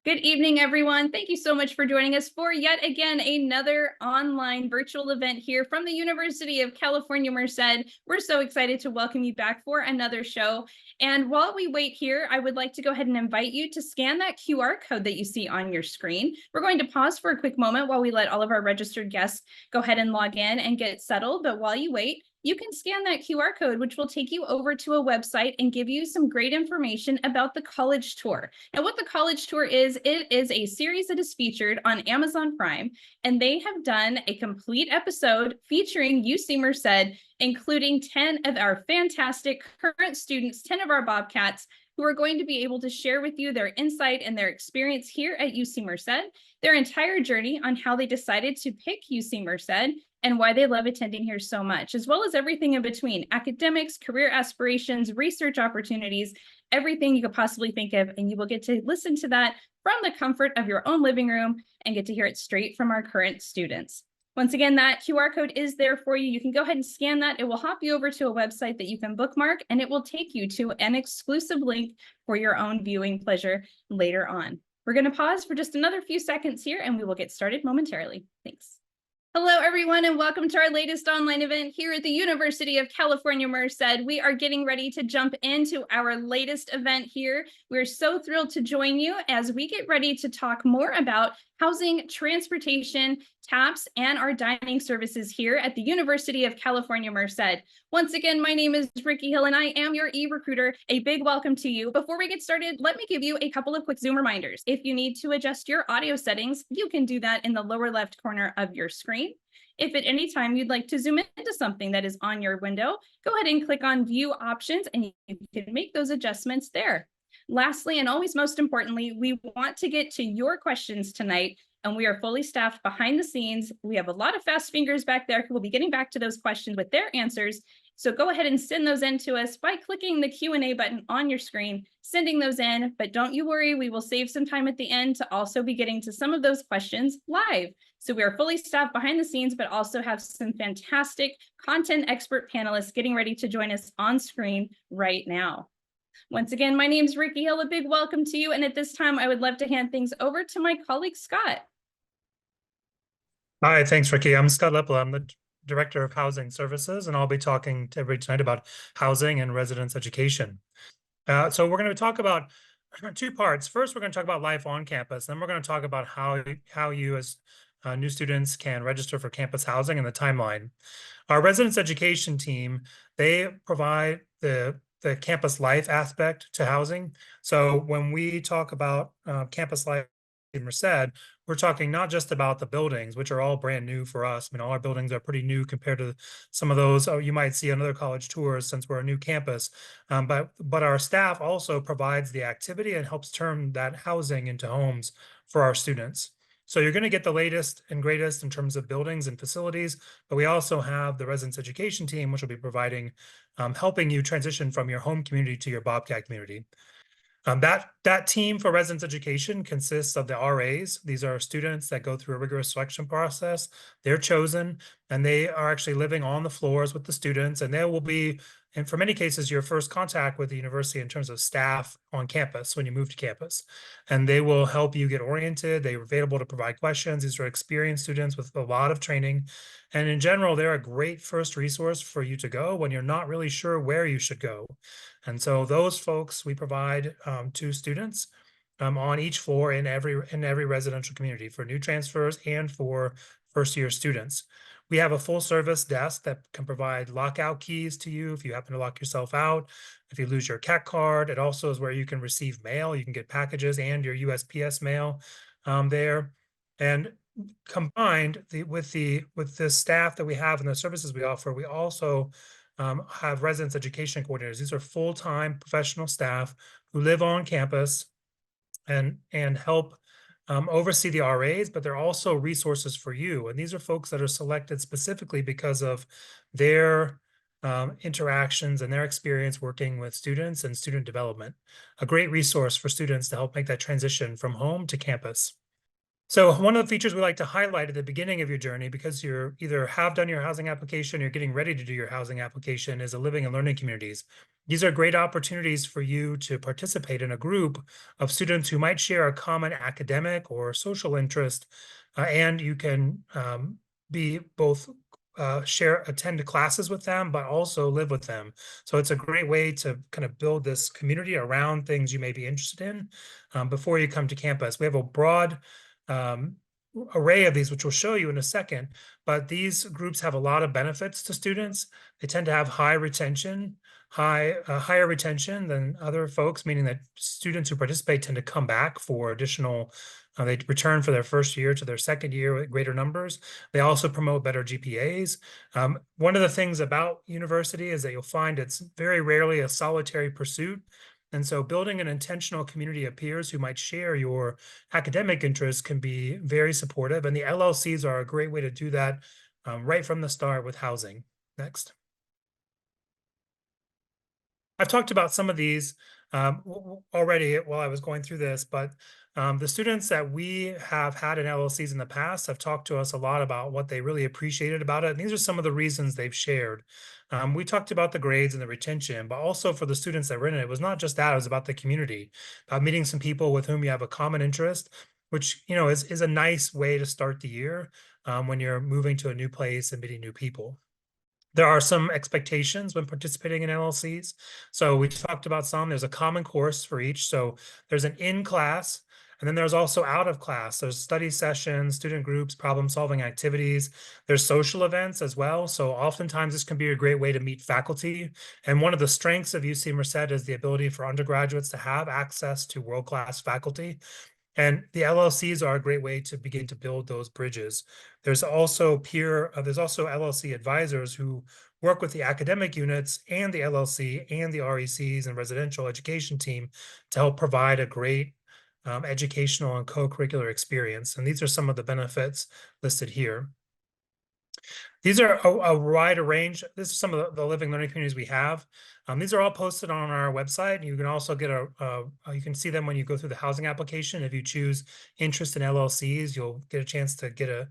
Good evening, everyone. Thank you so much for joining us for yet again another online virtual event here from the University of California, Merced. We're so excited to welcome you back for another show. And while we wait here, I would like to go ahead and invite you to scan that QR code that you see on your screen. We're going to pause for a quick moment while we let all of our registered guests go ahead and log in and get settled. But while you wait, you can scan that QR code, which will take you over to a website and give you some great information about the college tour. Now, what the college tour is, it is a series that is featured on Amazon Prime, and they have done a complete episode featuring UC Merced, including 10 of our fantastic current students, 10 of our Bobcats, who are going to be able to share with you their insight and their experience here at UC Merced, their entire journey on how they decided to pick UC Merced, and why they love attending here so much, as well as everything in between: academics, career aspirations, research opportunities, everything you could possibly think of. And you will get to listen to that from the comfort of your own living room and get to hear it straight from our current students. Once again, that QR code is there for you. You can go ahead and scan that. It will hop you over to a website that you can bookmark, and it will take you to an exclusive link for your own viewing pleasure later on. We're going to pause for just another few seconds here, and we will get started momentarily. Thanks. Hello, everyone, and welcome to our latest online event here at the University of California, Merced. We are getting ready to jump into our latest event here. We're so thrilled to join you as we get ready to talk more about housing, transportation, TAPS, and our dining services here at the University of California, Merced. Once again, my name is Ricky Hill, and I am your e-recruiter. A big welcome to you. Before we get started, let me give you a couple of quick Zoom reminders. If you need to adjust your audio settings, you can do that in the lower left corner of your screen. If at any time you'd like to zoom into something that is on your window, go ahead and click on View Options, and you can make those adjustments there. Lastly, and always most importantly, we want to get to your questions tonight, and we are fully staffed behind the scenes. We have a lot of fast fingers back there who will be getting back to those questions with their answers. So go ahead and send those in to us by clicking the Q&A button on your screen, sending those in. But don't you worry, we will save some time at the end to also be getting to some of those questions live. So we are fully staffed behind the scenes, but also have some fantastic content expert panelists getting ready to join us on screen right now. Once again, my name is Ricky Hill. A big welcome to you. And at this time, I would love to hand things over to my colleague, Scott. Hi, thanks, Ricky. I'm Scott Lepple. I'm the Director of Housing Services, and I'll be talking to everybody tonight about housing and residence education. So we're going to talk about two parts. First, we're going to talk about life on campus. Then we're going to talk about how you as new students can register for campus housing and the timeline. Our residence education team, they provide the campus life aspect to housing. So when we talk about campus life in Merced, we're talking not just about the buildings, which are all brand new for us. I mean, all our buildings are pretty new compared to some of those you might see on other college tours since we're a new campus. But our staff also provides the activity and helps turn that housing into homes for our students. So you're going to get the latest and greatest in terms of buildings and facilities, but we also have the residence education team, which will be providing, helping you transition from your home community to your Bobcat community. That team for residence education consists of the RAs. These are students that go through a rigorous selection process. They're chosen, and they are actually living on the floors with the students, and they will be, and for many cases, your first contact with the university in terms of staff on campus when you move to campus. And they will help you get oriented. They are available to provide questions. These are experienced students with a lot of training. And in general, they're a great first resource for you to go when you're not really sure where you should go. And so those folks we provide to students on each floor in every residential community for new transfers and for first-year students. We have a full service desk that can provide lockout keys to you if you happen to lock yourself out. If you lose your CAC card, it also is where you can receive mail. You can get packages and your USPS mail there. And combined with the staff that we have and the services we offer, we also have residence education coordinators. These are full-time professional staff who live on campus and help oversee the RAs, but they're also resources for you. And these are folks that are selected specifically because of their interactions and their experience working with students and student development. A great resource for students to help make that transition from home to campus. So one of the features we like to highlight at the beginning of your journey, because you're either have done your housing application, or you're getting ready to do your housing application, is a living and learning communities. These are great opportunities for you to participate in a group of students who might share a common academic or social interest, and you can be both attend classes with them, but also live with them. So it's a great way to kind of build this community around things you may be interested in before you come to campus. We have a broad um, array of these, which we'll show you in a second. But these groups have a lot of benefits to students. They tend to have higher retention than other folks, meaning that students who participate tend to come back for additional. They return for their first year to their second year with greater numbers. They also promote better GPAs. One of the things about university is that you'll find it's very rarely a solitary pursuit. And so building an intentional community of peers who might share your academic interests can be very supportive. And the LLCs are a great way to do that right from the start with housing. Next. I've talked about some of these already while I was going through this, but the students that we have had in LLCs in the past have talked to us a lot about what they really appreciated about it. And these are some of the reasons they've shared. We talked about the grades and the retention, but also for the students that were in it, it was not just that, it was about the community, about meeting some people with whom you have a common interest, which, is a nice way to start the year when you're moving to a new place and meeting new people. There are some expectations when participating in LLCs. So we talked about some. There's a common course for each. So there's an in-class, and then there's also out of class. There's study sessions, student groups, problem-solving activities. There's social events as well. So oftentimes this can be a great way to meet faculty. And one of the strengths of UC Merced is the ability for undergraduates to have access to world-class faculty. And the LLCs are a great way to begin to build those bridges. There's also LLC advisors who work with the academic units and the LLC and the RECs and residential education team to help provide a great educational and co-curricular experience. And these are some of the benefits listed here. These are a wide range. This is some of the living learning communities we have. These are all posted on our website. You can also get you can see them when you go through the housing application. If you choose interest in LLCs, you'll get a chance to get a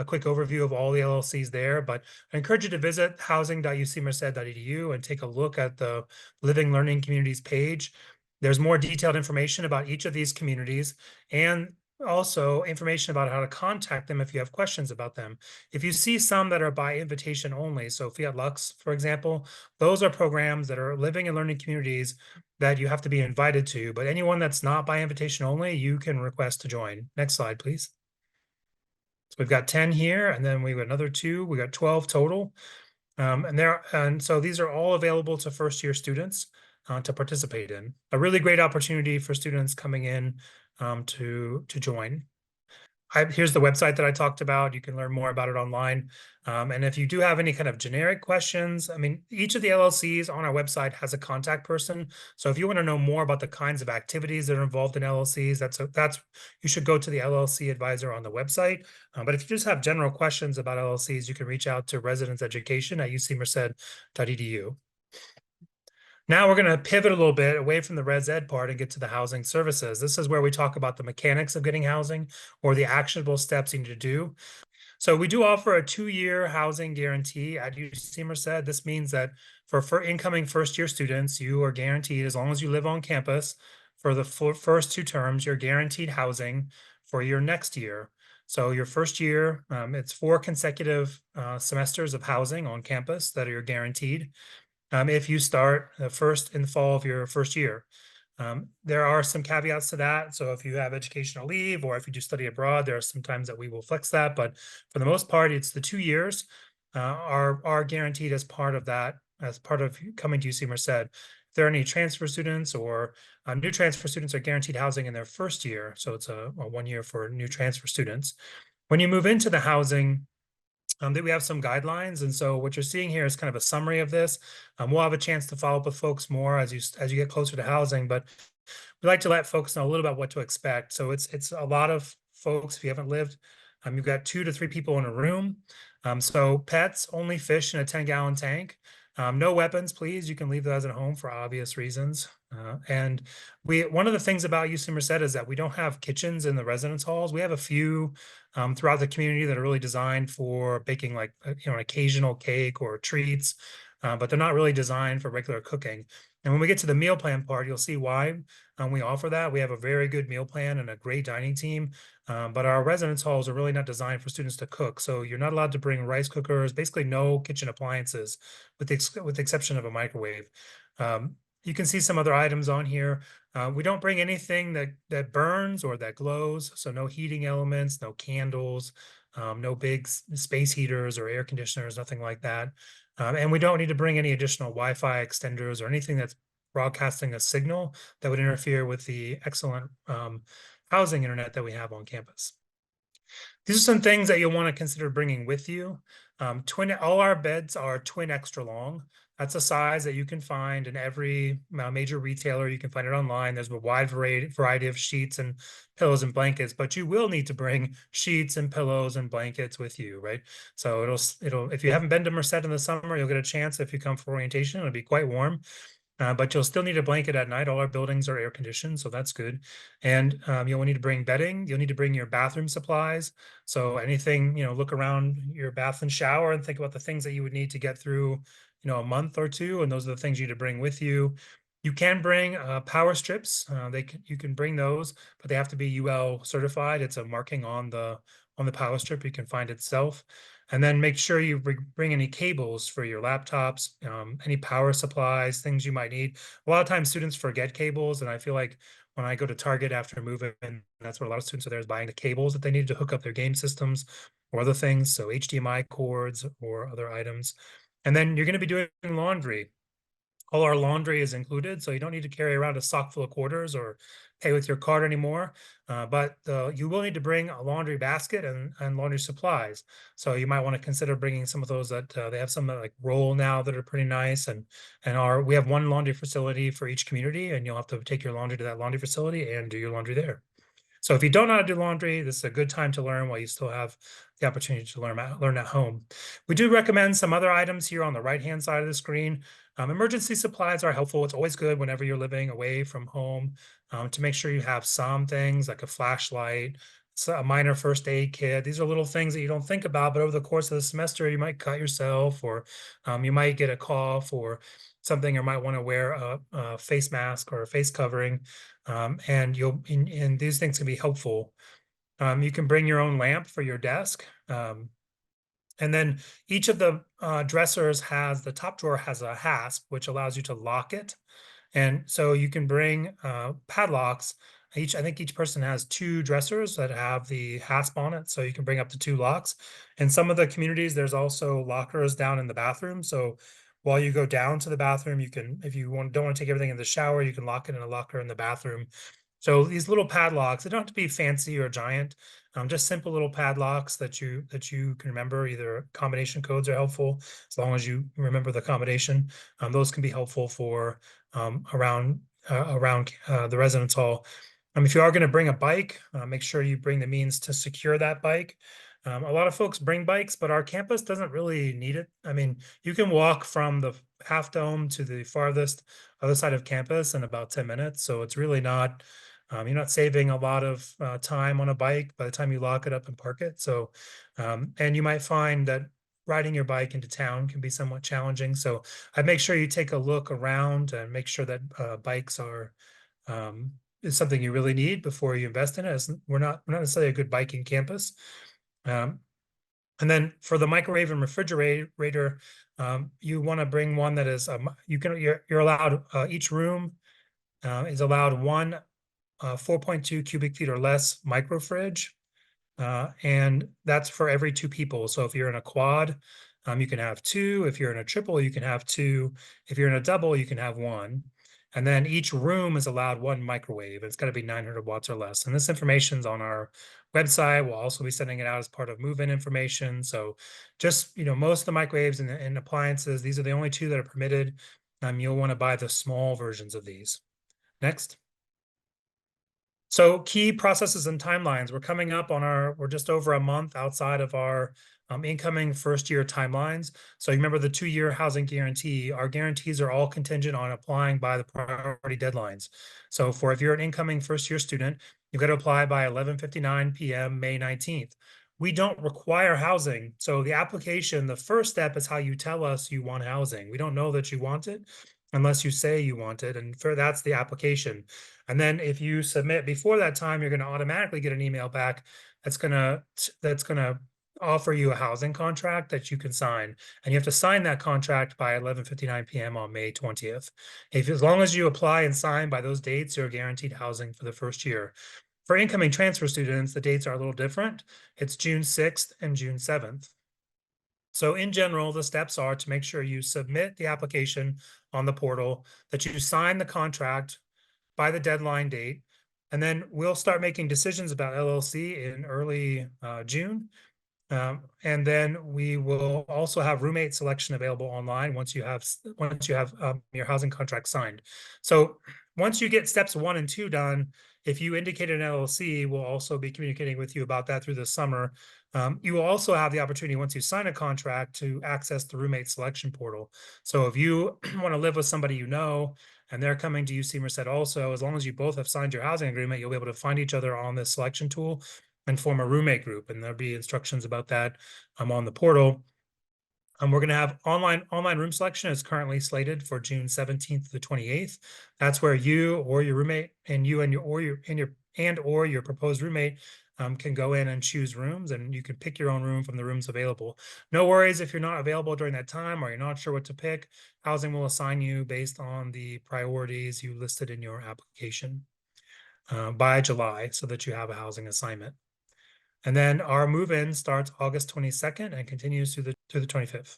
quick overview of all the LLCs there. But I encourage you to visit housing.ucmerced.edu and take a look at the living learning communities page. There's more detailed information about each of these communities and also information about how to contact them if you have questions about them. If you see some that are by invitation only, so Fiat Lux, for example, those are programs that are living and learning communities that you have to be invited to, but anyone that's not by invitation only, you can request to join. Next slide, please. So we've got 10 here, and then we've got another 2. We got 12 total. And so these are all available to first-year students to participate in. A really great opportunity for students coming in to join. Here's the website that I talked about. You can learn more about it online. And if you do have any kind of generic questions, I mean, each of the LLCs on our website has a contact person. So if you want to know more about the kinds of activities that are involved in LLCs, you should go to the LLC advisor on the website. But if you just have general questions about LLCs, you can reach out to residence education at ucmerced.edu. Now we're going to pivot a little bit away from the res ed part and get to the housing services. This is where we talk about the mechanics of getting housing or the actionable steps you need to do. So we do offer a 2-year housing guarantee at UC Merced. This means that for incoming first-year students, you are guaranteed, as long as you live on campus, for the first 2 terms, you're guaranteed housing for your next year. So your first year, it's 4 consecutive semesters of housing on campus that are guaranteed. If you start first in the fall of your first year. There are some caveats to that. So if you have educational leave or if you do study abroad, there are some times that we will flex that. But for the most part, it's the 2 years are guaranteed as part of that, as part of coming to UC Merced. If there are any transfer students or new transfer students are guaranteed housing in their first year. So it's a 1 year for new transfer students. When you move into the housing, that we have some guidelines. And so what you're seeing here is kind of a summary of this. We'll have a chance to follow up with folks more as you get closer to housing, but we like to let folks know a little about what to expect. So it's a lot of folks, if you haven't lived, you've got 2 to 3 people in a room. So pets, only fish in a 10-gallon tank. No weapons, please. You can leave those at home for obvious reasons. And one of the things about UC Merced is that we don't have kitchens in the residence halls. We have a few throughout the community that are really designed for baking, like an occasional cake or treats, but they're not really designed for regular cooking. And when we get to the meal plan part, you'll see why we offer that. We have a very good meal plan and a great dining team, but our residence halls are really not designed for students to cook. So you're not allowed to bring rice cookers, basically no kitchen appliances, with the exception of a microwave. You can see some other items on here. We don't bring anything that burns or that glows, so no heating elements, no candles, no big space heaters or air conditioners, nothing like that. And we don't need to bring any additional Wi-Fi extenders or anything that's broadcasting a signal that would interfere with the excellent housing internet that we have on campus. These are some things that you'll want to consider bringing with you. All our beds are twin extra long. That's a size that you can find in every major retailer. You can find it online. There's a wide variety of sheets and pillows and blankets, but you will need to bring sheets and pillows and blankets with you, right? So if you haven't been to Merced in the summer, you'll get a chance if you come for orientation. It'll be quite warm. But you'll still need a blanket at night. All our buildings are air conditioned, so that's good. And you'll need to bring bedding. You'll need to bring your bathroom supplies. So anything, look around your bath and shower and think about the things that you would need to get through, a month or two. And those are the things you need to bring with you. You can bring power strips. You can bring those, but they have to be UL certified. It's a marking on the power strip. You can find itself. And then make sure you bring any cables for your laptops, any power supplies, things you might need. A lot of times students forget cables, and I feel like when I go to Target after moving, that's where a lot of students are there is buying the cables that they need to hook up their game systems or other things, so HDMI cords or other items. And then you're going to be doing laundry. All our laundry is included, so you don't need to carry around a sock full of quarters or pay with your card anymore. But you will need to bring a laundry basket and laundry supplies. So you might want to consider bringing some of those that they have some that like roll now that are pretty nice. And we have one laundry facility for each community, and you'll have to take your laundry to that laundry facility and do your laundry there. So if you don't know how to do laundry, this is a good time to learn while you still have the opportunity to learn at home. We do recommend some other items here on the right-hand side of the screen. Emergency supplies are helpful. It's always good whenever you're living away from home to make sure you have some things like a flashlight, a minor first aid kit. These are little things that you don't think about, but over the course of the semester, you might cut yourself or you might get a cough or something, or might want to wear a face mask or a face covering. And these things can be helpful. You can bring your own lamp for your desk. And then each of the dressers the top drawer has a hasp, which allows you to lock it. And so you can bring padlocks. I think each person has two dressers that have the hasp on it, so you can bring up to two locks. In some of the communities, there's also lockers down in the bathroom. So while you go down to the bathroom, you can, if you don't want to take everything in the shower, you can lock it in a locker in the bathroom. So these little padlocks, they don't have to be fancy or giant, just simple little padlocks that you can remember. Either combination codes are helpful as long as you remember the combination. Those can be helpful for around the residence hall. If you are going to bring a bike, make sure you bring the means to secure that bike. A lot of folks bring bikes, but our campus doesn't really need it. I mean, you can walk from the Half Dome to the farthest other side of campus in about 10 minutes. So it's really not, you're not saving a lot of time on a bike by the time you lock it up and park it. So, and you might find that riding your bike into town can be somewhat challenging. So I'd make sure you take a look around and make sure that bikes is something you really need before you invest in it. We're not necessarily a good biking campus. And then for the microwave and refrigerator, you want to bring one that is you're allowed each room is allowed one 4.2 cubic feet or less micro fridge. And that's for every two people. So if you're in a quad, you can have two. If you're in a triple, you can have two. If you're in a double, you can have one. And then each room is allowed one microwave. It's got to be 900 watts or less. And this information's on our website. We'll also be sending it out as part of move-in information. So just, most of the microwaves and appliances, these are the only two that are permitted. You'll want to buy the small versions of these. Next. So key processes and timelines. We're coming up on we're just over a month outside of our incoming first year timelines. So you remember the 2-year housing guarantee, our guarantees are all contingent on applying by the priority deadlines. So if you're an incoming first year student, you've got to apply by 11:59 p.m. May 19th. We don't require housing. So the application, the first step is how you tell us you want housing. We don't know that you want it unless you say you want it. And that's the application. And then if you submit before that time, you're going to automatically get an email back that's gonna offer you a housing contract that you can sign. And you have to sign that contract by 11:59 p.m. on May 20th. As long as you apply and sign by those dates, you're guaranteed housing for the first year. For incoming transfer students, the dates are a little different. It's June 6th and June 7th. So in general, the steps are to make sure you submit the application on the portal, that you sign the contract by the deadline date, and then we'll start making decisions about LLC in early June. And then we will also have roommate selection available online once you have your housing contract signed. So once you get steps 1 and 2 done, if you indicate an LLC, we'll also be communicating with you about that through the summer. You will also have the opportunity once you sign a contract to access the roommate selection portal. So if you want to live with somebody you know and they're coming to UC Merced also, as long as you both have signed your housing agreement, you'll be able to find each other on this selection tool and form a roommate group. And there'll be instructions about that on the portal. We're going to have online room selection is currently slated for June 17th to the 28th. That's where you or your roommate and your proposed roommate can go in and choose rooms, and you can pick your own room from the rooms available. No worries if you're not available during that time or you're not sure what to pick. Housing will assign you based on the priorities you listed in your application by July, so that you have a housing assignment. And then our move-in starts August 22nd and continues through the 25th.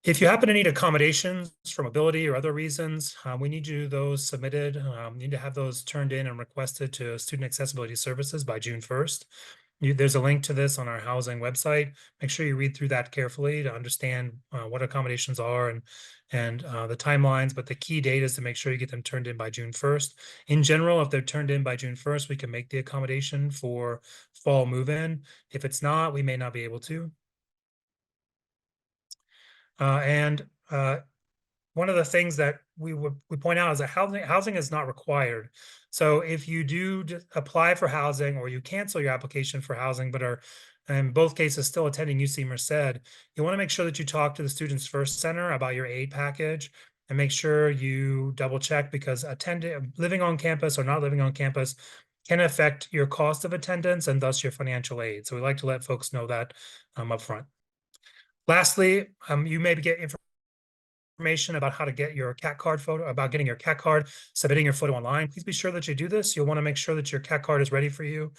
If you happen to need accommodations for mobility or other reasons, we need those submitted. Need to have those turned in and requested to Student Accessibility Services by June 1st. There's a link to this on our housing website. Make sure you read through that carefully to understand what accommodations are and the timelines. But the key date is to make sure you get them turned in by June 1st. In general, if they're turned in by June 1st, we can make the accommodation for fall move-in. If it's not, we may not be able to. One of the things that we point out is that housing is not required. So if you do apply for housing or you cancel your application for housing, but are in both cases still attending UC Merced, you want to make sure that you talk to the Students First Center about your aid package and make sure you double check, because living on campus or not living on campus can affect your cost of attendance and thus your financial aid. So we like to let folks know that up front. Lastly, you may get information about how to get your CAT card photo, about getting your CAT card, submitting your photo online. Please be sure that you do this. You'll want to make sure that your CAT card is ready for you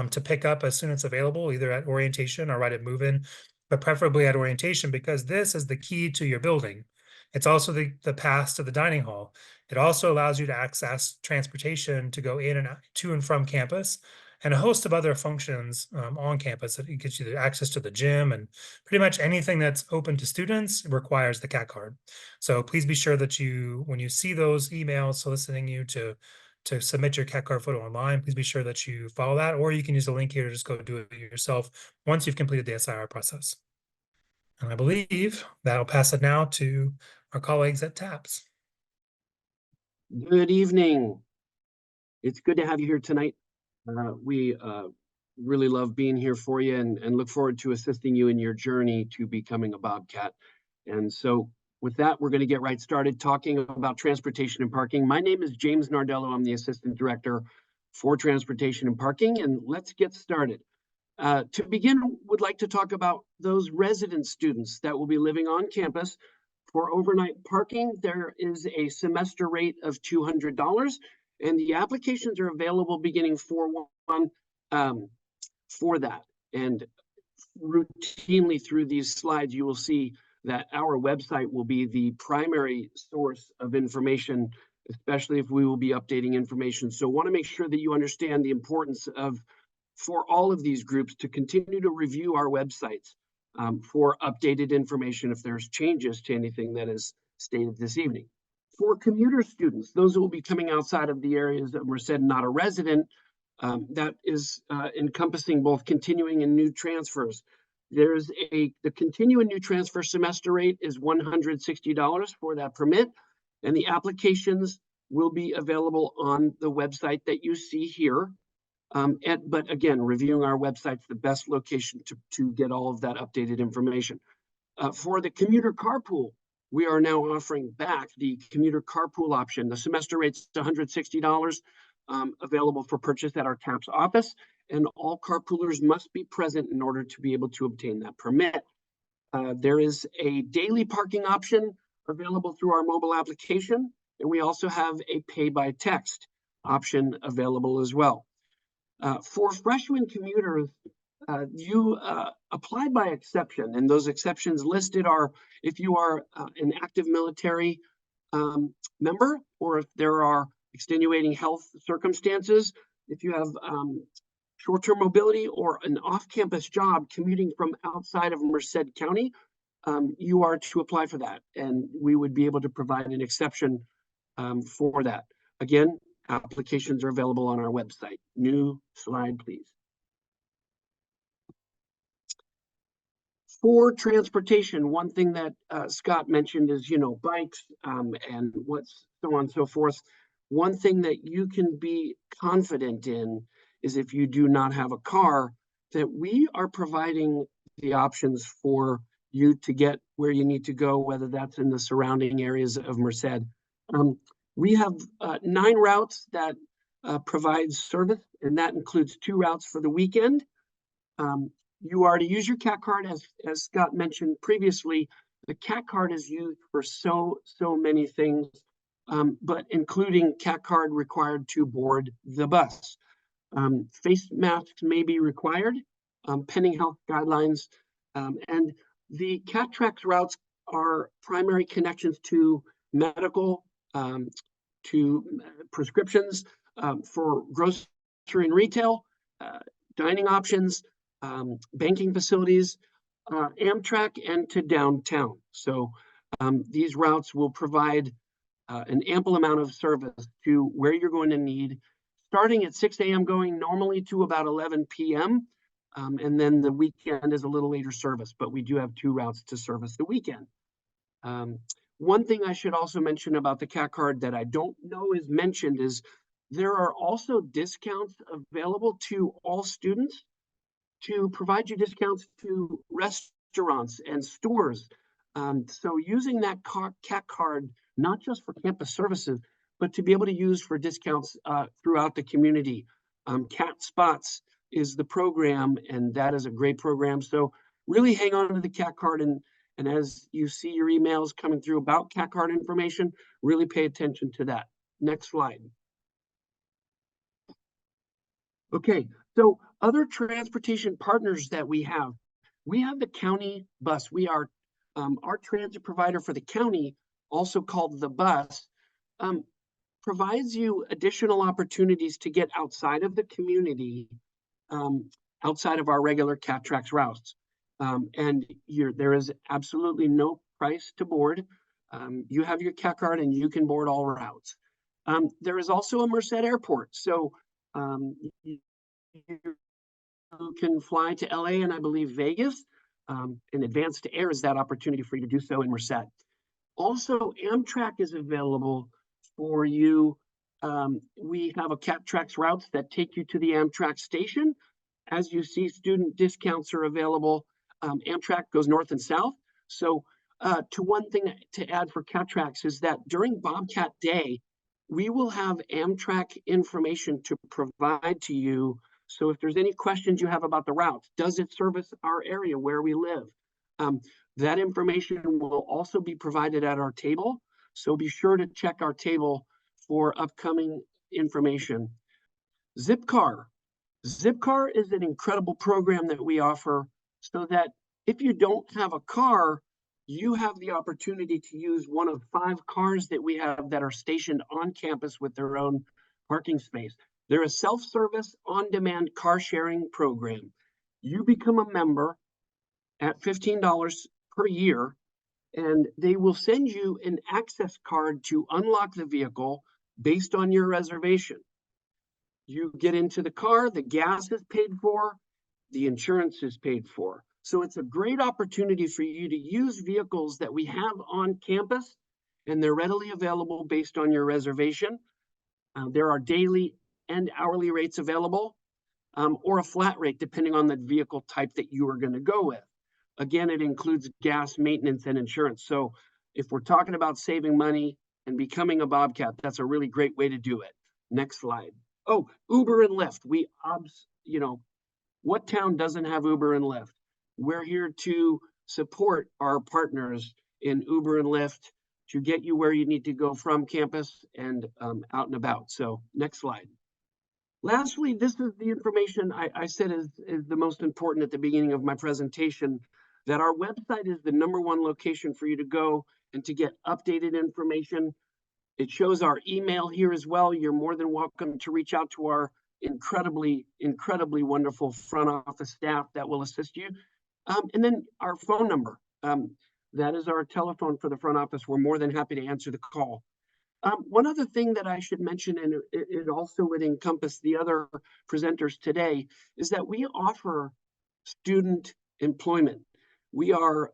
to pick up as soon as it's available, either at orientation or right at move-in, but preferably at orientation, because this is the key to your building. It's also the pass to the dining hall. It also allows you to access transportation to go in and out, to and from campus, and a host of other functions on campus that gets you the access to the gym, and pretty much anything that's open to students requires the CAT card. So please be sure that when you see those emails soliciting you to submit your CAT card photo online, please be sure that you follow that, or you can use the link here to just go do it yourself once you've completed the SIR process. And I believe that'll pass it now to our colleagues at TAPS. Good evening. It's good to have you here tonight. We really love being here for you and look forward to assisting you in your journey to becoming a Bobcat. And so with that, we're going to get right started talking about transportation and parking. My name is James Nardello. I'm the Assistant Director for Transportation and Parking, and let's get started. To begin, would like to talk about those resident students that will be living on campus. For overnight parking, there is a semester rate of $200, and the applications are available beginning 4/1 for that. And routinely through these slides, you will see that our website will be the primary source of information, especially if we will be updating information. So want to make sure that you understand the importance of, for all of these groups, to continue to review our websites for updated information if there's changes to anything that is stated this evening. For commuter students, those who will be coming outside of the areas that were said not a resident, that is encompassing both continuing and new transfers. The continuing new transfer semester rate is $160 for that permit, and the applications will be available on the website that you see here. But again, reviewing our website's the best location to get all of that updated information. For the commuter carpool, we are now offering back the commuter carpool option. The semester rate's $160, available for purchase at our TAPS office, and all carpoolers must be present in order to be able to obtain that permit. There is a daily parking option available through our mobile application, and we also have a pay by text option available as well. For freshman commuters, you apply by exception, and those exceptions listed are if you are an active military member, or if there are extenuating health circumstances, if you have short-term mobility or an off-campus job commuting from outside of Merced County, you are to apply for that, and we would be able to provide an exception for that. Again, applications are available on our website. New slide, please. For transportation, one thing that Scott mentioned is, bikes and what's so on and so forth. One thing that you can be confident in is if you do not have a car, that we are providing the options for you to get where you need to go, whether that's in the surrounding areas of Merced. We have 9 routes that provide service, and that includes 2 routes for the weekend. You are to use your CAT card, as Scott mentioned previously. The CAT card is used for so many things, but including CAT card required to board the bus. Face masks may be required, pending health guidelines, and the CAT Trax routes are primary connections to medical, to prescriptions, for grocery and retail, dining options, banking facilities, Amtrak, and to downtown. So these routes will provide an ample amount of service to where you're going to need, starting at 6 a.m. going normally to about 11 p.m. And then the weekend is a little later service, but we do have 2 routes to service the weekend. One thing I should also mention about the CAT card that I don't know is mentioned is there are also discounts available to all students to provide you discounts to restaurants and stores. So using that CAT card, not just for campus services, but to be able to use for discounts throughout the community. CAT Spots is the program, and that is a great program. So really hang on to the CAT card, and as you see your emails coming through about CAT card information, really pay attention to that. Next slide. Okay, so other transportation partners that we have the county bus. We are our transit provider for the county, also called the bus, provides you additional opportunities to get outside of the community, outside of our regular CAT Trax routes. And there is absolutely no price to board. You have your CAT card and you can board all routes. There is also a Merced Airport. So you can fly to LA and I believe Vegas. And Advanced Air is that opportunity for you to do so in Merced. Also, Amtrak is available for you. We have a CAT Trax routes that take you to the Amtrak station. As you see, student discounts are available. Amtrak goes north and south. So one thing to add for CAT Trax is that during Bobcat Day, we will have Amtrak information to provide to you. So if there's any questions you have about the routes, does it service our area where we live? That information will also be provided at our table. So be sure to check our table for upcoming information. Zipcar. Zipcar is an incredible program that we offer so that if you don't have a car, you have the opportunity to use one of 5 cars that we have that are stationed on campus with their own parking space. They're a self-service, on-demand car sharing program. You become a member at $15 per year, and they will send you an access card to unlock the vehicle based on your reservation. You get into the car, the gas is paid for, the insurance is paid for. So it's a great opportunity for you to use vehicles that we have on campus, and they're readily available based on your reservation. There are daily and hourly rates available, or a flat rate depending on the vehicle type that you are going to go with. Again, it includes gas, maintenance, and insurance. So if we're talking about saving money and becoming a Bobcat, that's a really great way to do it. Next slide. Oh, Uber and Lyft. What town doesn't have Uber and Lyft? We're here to support our partners in Uber and Lyft to get you where you need to go from campus and out and about. So next slide. Lastly, this is the information I said is the most important at the beginning of my presentation, that our website is the #1 location for you to go and to get updated information. It shows our email here as well. You're more than welcome to reach out to our incredibly wonderful front office staff that will assist you. And then our phone number. That is our telephone for the front office. We're more than happy to answer the call. One other thing that I should mention, and it also would encompass the other presenters today, is that we offer student employment. We are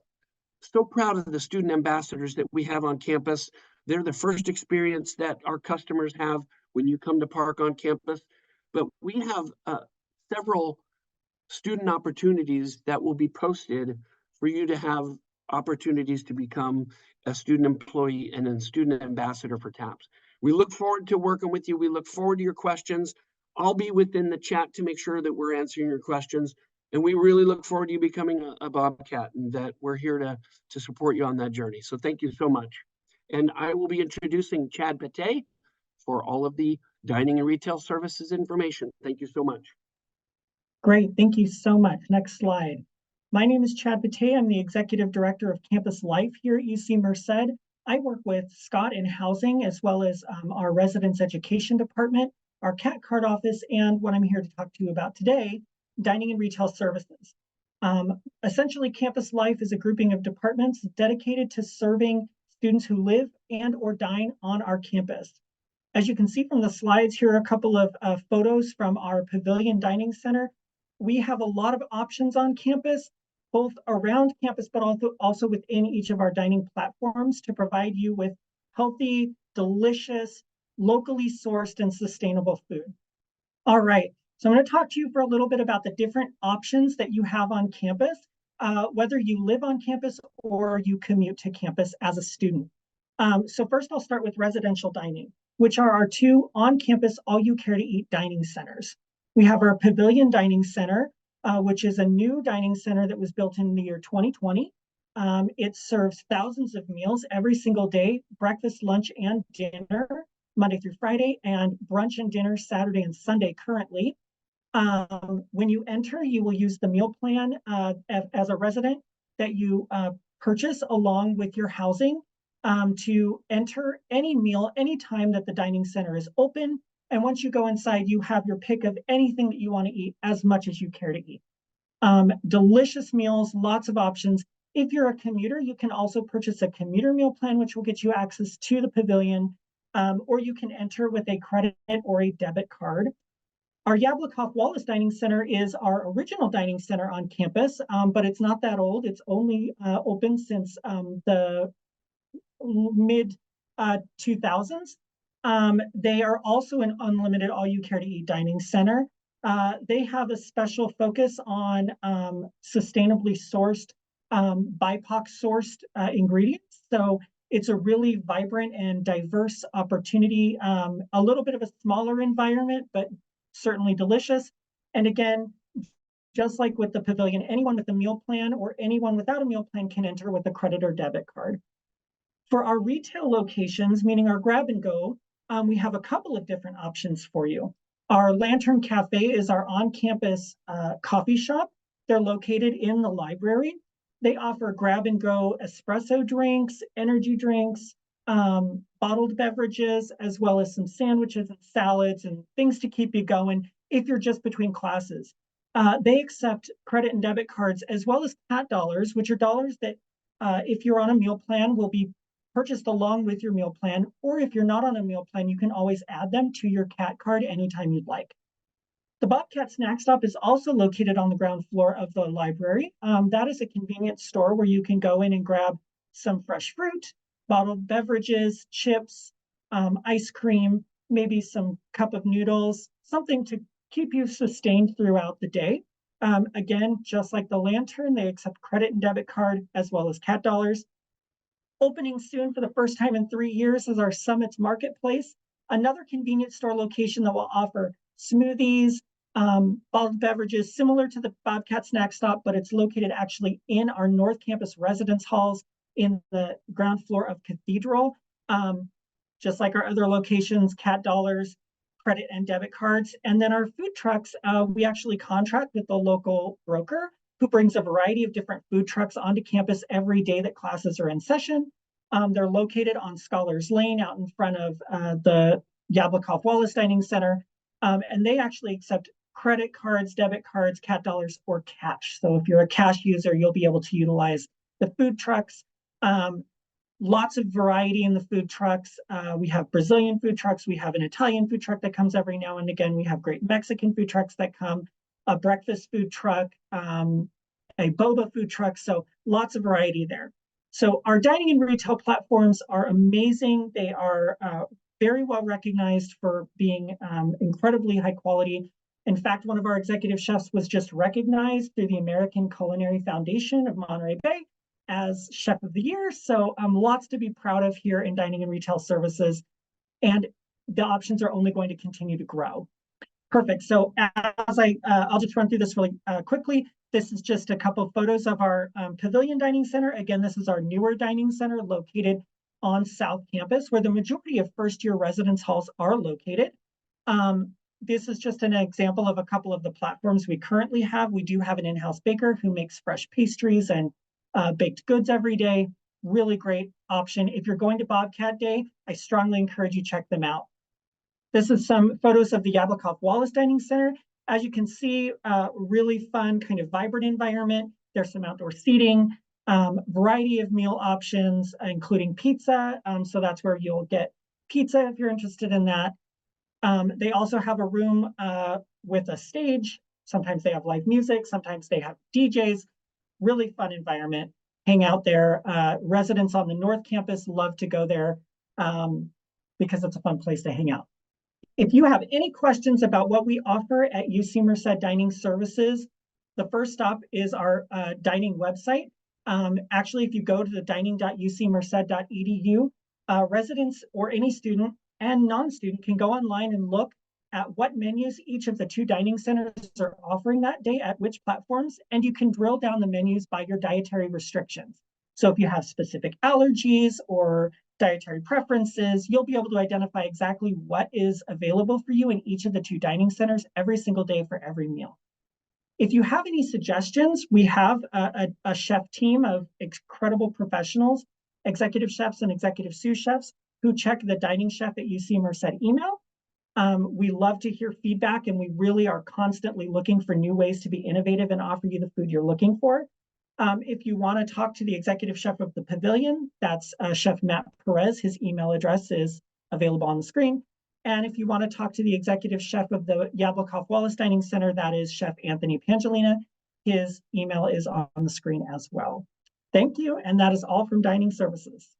so proud of the student ambassadors that we have on campus. They're the first experience that our customers have when you come to park on campus. But we have several student opportunities that will be posted for you to have opportunities to become a student employee and a student ambassador for TAPS. We look forward to working with you. We look forward to your questions. I'll be within the chat to make sure that we're answering your questions. And we really look forward to you becoming a Bobcat, and that we're here to support you on that journey. So thank you so much. And I will be introducing Chad Pate for all of the dining and retail services information. Thank you so much. Great, thank you so much. Next slide. My name is Chad Pate. I'm the Executive Director of Campus Life here at UC Merced. I work with Scott in housing, as well as our residence education department, our CAT card office, and what I'm here to talk to you about today, dining and retail services. Essentially, Campus Life is a grouping of departments dedicated to serving students who live and or dine on our campus. As you can see from the slides, here are a couple of photos from our Pavilion Dining Center. We have a lot of options on campus, both around campus, but also within each of our dining platforms to provide you with healthy, delicious, locally sourced, and sustainable food. All right, so I'm going to talk to you for a little bit about the different options that you have on campus, whether you live on campus or you commute to campus as a student. So first I'll start with residential dining, which are our 2 on-campus all-you-care-to-eat dining centers. We have our Pavilion Dining Center, which is a new dining center that was built in the year 2020. It serves thousands of meals every single day, breakfast, lunch, and dinner, Monday through Friday, and brunch and dinner Saturday and Sunday currently. When you enter, you will use the meal plan as a resident that you purchase along with your housing to enter any meal anytime that the dining center is open. And once you go inside, you have your pick of anything that you want to eat as much as you care to eat. Delicious meals, lots of options. If you're a commuter, you can also purchase a commuter meal plan, which will get you access to the Pavilion, or you can enter with a credit or a debit card. Our Yablokoff Wallace Dining Center is our original dining center on campus, but it's not that old. It's only open since the mid 2000s. They are also an unlimited all-you-care-to-eat dining center. They have a special focus on sustainably sourced, BIPOC sourced ingredients. So it's a really vibrant and diverse opportunity, a little bit of a smaller environment, but certainly delicious. And again, just like with the Pavilion, anyone with a meal plan or anyone without a meal plan can enter with a credit or debit card. For our retail locations, meaning our grab and go, we have a couple of different options for you. Our Lantern Cafe is our on-campus coffee shop. They're located in the library. They offer grab and go espresso drinks, energy drinks, bottled beverages, as well as some sandwiches and salads and things to keep you going if you're just between classes. They accept credit and debit cards as well as CAT dollars, which are dollars that if you're on a meal plan will be purchased along with your meal plan, or if you're not on a meal plan, you can always add them to your CAT card anytime you'd like. The Bobcat Snack Stop is also located on the ground floor of the library. That is a convenience store where you can go in and grab some fresh fruit, bottled beverages, chips, ice cream, maybe some cup of noodles, something to keep you sustained throughout the day. Again, just like the Lantern, they accept credit and debit card as well as cat dollars. Opening soon for the first time in 3 years is our Summits Marketplace, another convenience store location that will offer smoothies, bottled beverages similar to the Bobcat Snack Stop, but it's located actually in our North Campus residence halls in the ground floor of Cathedral. Just like our other locations, cat dollars, credit and debit cards. And then our food trucks, we actually contract with the local broker who brings a variety of different food trucks onto campus every day that classes are in session. They're located on Scholars Lane out in front of the Yablikoff Wallace Dining Center. And they actually accept credit cards, debit cards, cat dollars, or cash. So if you're a cash user, you'll be able to utilize the food trucks. Lots of variety in the food trucks. We have Brazilian food trucks. We have an Italian food truck that comes every now and again. We have great Mexican food trucks that come, a breakfast food truck, a boba food truck. So lots of variety there. So our dining and retail platforms are amazing. They are very well recognized for being incredibly high quality. In fact, one of our executive chefs was just recognized through the American Culinary Foundation of Monterey Bay as Chef of the Year. So lots to be proud of here in dining and retail services. And the options are only going to continue to grow. Perfect. So as I'll just run through this really quickly. This is just a couple of photos of our Pavilion Dining Center. Again, this is our newer dining center located on South Campus, where the majority of first-year residence halls are located. This is just an example of a couple of the platforms we currently have. We do have an in-house baker who makes fresh pastries and baked goods every day. Really great option. If you're going to Bobcat Day, I strongly encourage you check them out. This is some photos of the Yablikoff Wallace Dining Center. As you can see, really fun, kind of vibrant environment. There's some outdoor seating, variety of meal options, including pizza. So that's where you'll get pizza if you're interested in that. They also have a room with a stage. Sometimes they have live music. Sometimes they have DJs. Really fun environment. Hang out there. Residents on the North Campus love to go there because it's a fun place to hang out. If you have any questions about what we offer at UC Merced Dining Services, the first stop is our dining website. Actually, if you go to the dining.ucmerced.edu, residents or any student and non-student can go online and look at what menus each of the 2 dining centers are offering that day at which platforms, and you can drill down the menus by your dietary restrictions. So if you have specific allergies or dietary preferences, you'll be able to identify exactly what is available for you in each of the 2 dining centers every single day for every meal. If you have any suggestions, we have a chef team of incredible professionals, executive chefs and executive sous chefs who check the dining chef at UC Merced email. We love to hear feedback, and we really are constantly looking for new ways to be innovative and offer you the food you're looking for. If you want to talk to the executive chef of the Pavilion, that's Chef Matt Perez. His email address is available on the screen. And if you want to talk to the executive chef of the Yablikoff Wallace Dining Center, that is Chef Anthony Pangelina. His email is on the screen as well. Thank you. And that is all from Dining Services.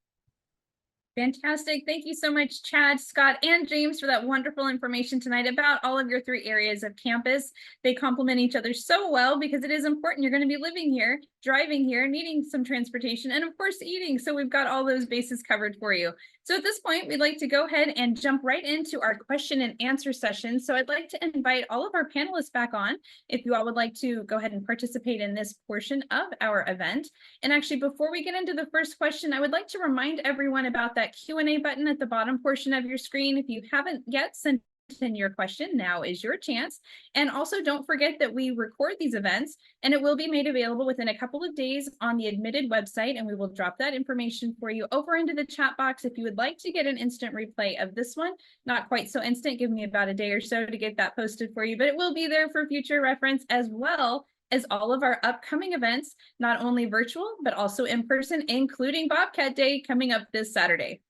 Fantastic. Thank you so much, Chad, Scott, and James for that wonderful information tonight about all of your 3 areas of campus. They complement each other so well because it is important. You're going to be living here, driving here, needing some transportation, and of course, eating. So we've got all those bases covered for you. So at this point, we'd like to go ahead and jump right into our question and answer session. So I'd like to invite all of our panelists back on if you all would like to go ahead and participate in this portion of our event. And actually, before we get into the first question, I would like to remind everyone about that Q&A button at the bottom portion of your screen. If you haven't yet sent in your question, now is your chance. And also don't forget that we record these events and it will be made available within a couple of days on the Admitted website, and we will drop that information for you over into the chat box if you would like to get an instant replay of this one. Not quite so instant, give me about a day or so to get that posted for you, but it will be there for future reference, as well as all of our upcoming events, not only virtual, but also in person, including Bobcat Day coming up this Saturday.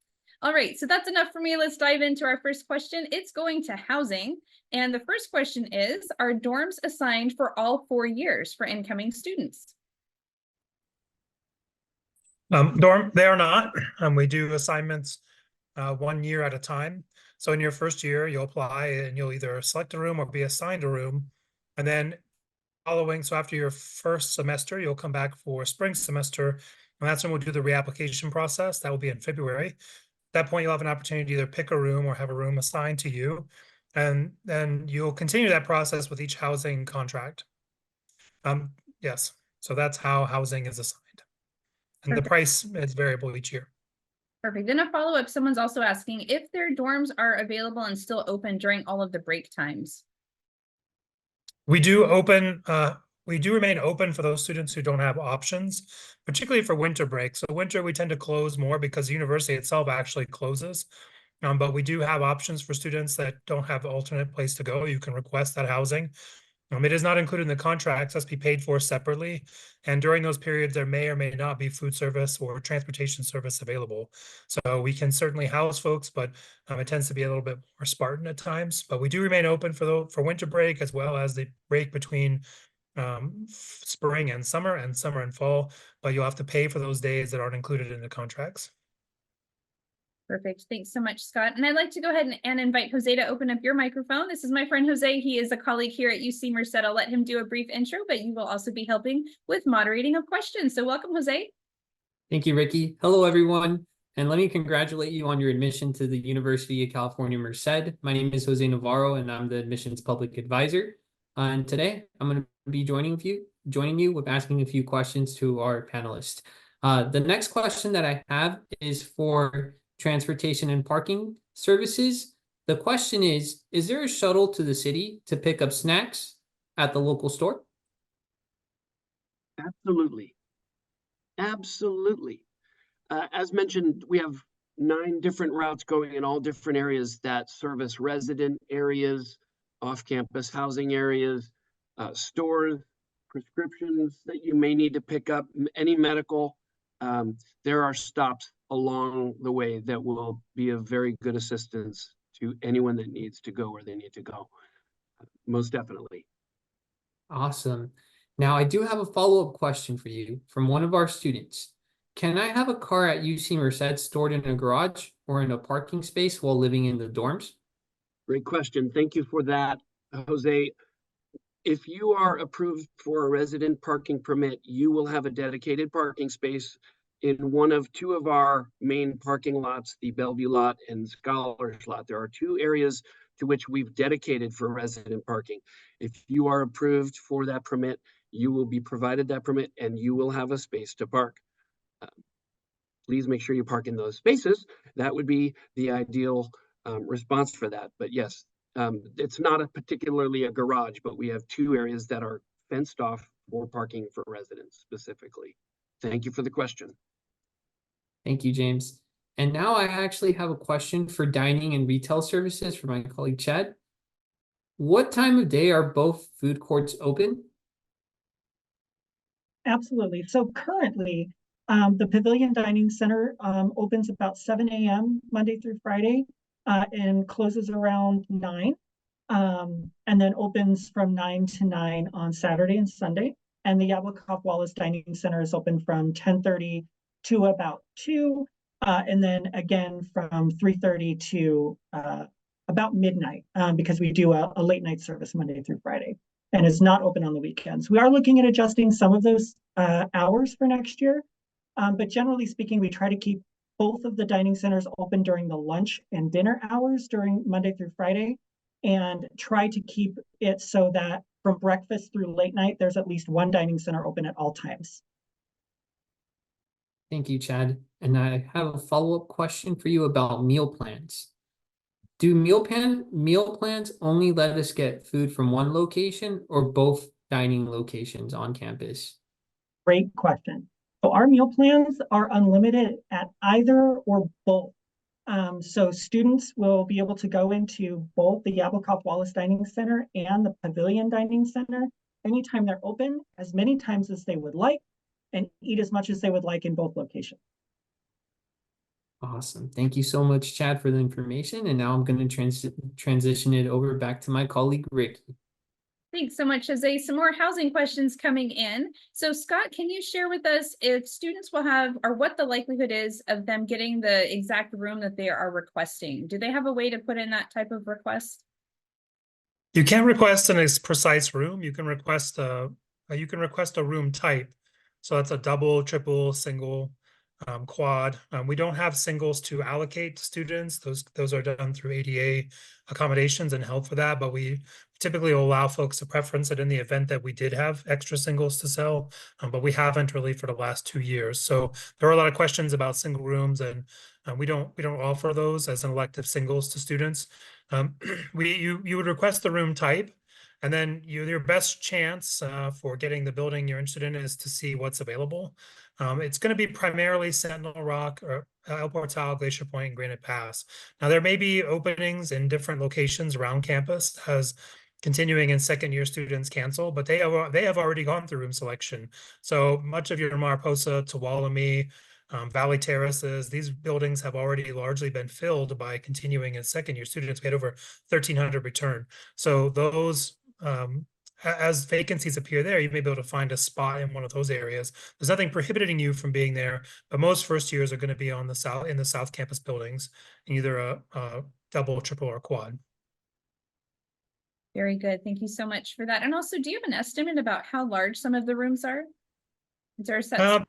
All right, so that's enough for me. Let's dive into our first question. It's going to housing. And the first question is, are dorms assigned for all 4 years for incoming students? They are not. We do assignments 1 year at a time. So in your first year, you'll apply and you'll either select a room or be assigned a room. And then so after your first semester, you'll come back for spring semester. And that's when we'll do the reapplication process. That will be in February. At that point, you'll have an opportunity to either pick a room or have a room assigned to you. And then you'll continue that process with each housing contract. Yes, so that's how housing is assigned. And the Perfect. price is variable each year. Perfect. Then a follow-up, someone's also asking if their dorms are available and still open during all of the break times. We do remain open for those students who don't have options, particularly for winter break. So winter, we tend to close more because the university itself actually closes. But we do have options for students that don't have an alternate place to go. You can request that housing. It is not included in the contracts, that's be paid for separately. And during those periods, there may or may not be food service or transportation service available. So we can certainly house folks, but it tends to be a little bit more Spartan at times. But we do remain open for winter break as well as the break between spring and summer and fall. But you'll have to pay for those days that aren't included in the contracts. Perfect. Thanks so much, Scott. And I'd like to go ahead and invite Jose to open up your microphone. This is my friend Jose. He is a colleague here at UC Merced. I'll let him do a brief intro, but you will also be helping with moderating of questions. So welcome, Jose. Thank you, Ricky. Hello, everyone. And let me congratulate you on your admission to the University of California, Merced. My name is Jose Navarro, and I'm the admissions public advisor. And today I'm going to be joining you with asking a few questions to our panelists. The next question that I have is for transportation and parking services. The question is there a shuttle to the city to pick up snacks at the local store? Absolutely. Absolutely. As mentioned, we have 9 different routes going in all different areas that service resident areas, off-campus housing areas, stores, prescriptions that you may need to pick up, any medical. There are stops along the way that will be of very good assistance to anyone that needs to go where they need to go. Most definitely. Awesome. Now, I do have a follow-up question for you from one of our students. Can I have a car at UC Merced stored in a garage or in a parking space while living in the dorms? Great question. Thank you for that, Jose. If you are approved for a resident parking permit, you will have a dedicated parking space in one of 2 of our main parking lots, the Bellevue lot and Scholars lot. There are 2 areas to which we've dedicated for resident parking. If you are approved for that permit, you will be provided that permit and you will have a space to park. Please make sure you park in those spaces. That would be the ideal response for that. But yes, it's not particularly a garage, but we have 2 areas that are fenced off for parking for residents specifically. Thank you for the question. Thank you, James. And now I actually have a question for dining and retail services for my colleague Chad. What time of day are both food courts open? Absolutely. So currently, the Pavilion Dining Center opens about 7 a.m. Monday through Friday and closes around 9, and then opens from 9 to 9 on Saturday and Sunday. And the Yablokov Wallace Dining Center is open from 10:30 to about 2, and then again from 3:30 to about midnight, because we do a late night service Monday through Friday, and is not open on the weekends. We are looking at adjusting some of those hours for next year, but generally speaking, we try to keep both of the dining centers open during the lunch and dinner hours during Monday through Friday, and try to keep it so that from breakfast through late night, there's at least 1 dining center open at all times. Thank you, Chad. And I have a follow-up question for you about meal plans. Do meal plans only let us get food from one location or both dining locations on campus? Great question. So our meal plans are unlimited at either or both. So students will be able to go into both the Yablokov Wallace Dining Center and the Pavilion Dining Center anytime they're open, as many times as they would like, and eat as much as they would like in both locations. Awesome. Thank you so much, Chad, for the information. And now I'm going to transition it over back to my colleague, Ricky. Thanks so much, Jose. Some more housing questions coming in. So Scott, can you share with us if students will have, or what the likelihood is of them getting the exact room that they are requesting? Do they have a way to put in that type of request? You can't request a precise room. You can request a room type. So that's a double, triple, single, quad. We don't have singles to allocate to students. Those are done through ADA accommodations and help for that. But we typically allow folks to preference it in the event that we did have extra singles to sell, but we haven't really for the last 2 years. So there are a lot of questions about single rooms, and we don't offer those as an elective singles to students. You would request the room type, and then your best chance for getting the building you're interested in is to see what's available. It's going to be primarily Sentinel Rock or El Portal, Glacier Point, and Granite Pass. Now there may be openings in different locations around campus as continuing and second year students cancel, but they have already gone through room selection. So much of your Mariposa, Tuolumne, Valley Terraces, these buildings have already largely been filled by continuing and second year students. We had over 1,300 return. So those, as vacancies appear there, you may be able to find a spot in one of those areas. There's nothing prohibiting you from being there, but most first years are going to be on the South Campus buildings, either a double, triple, or quad. Very good. Thank you so much for that. And also, do you have an estimate about how large some of the rooms are? Is there a set?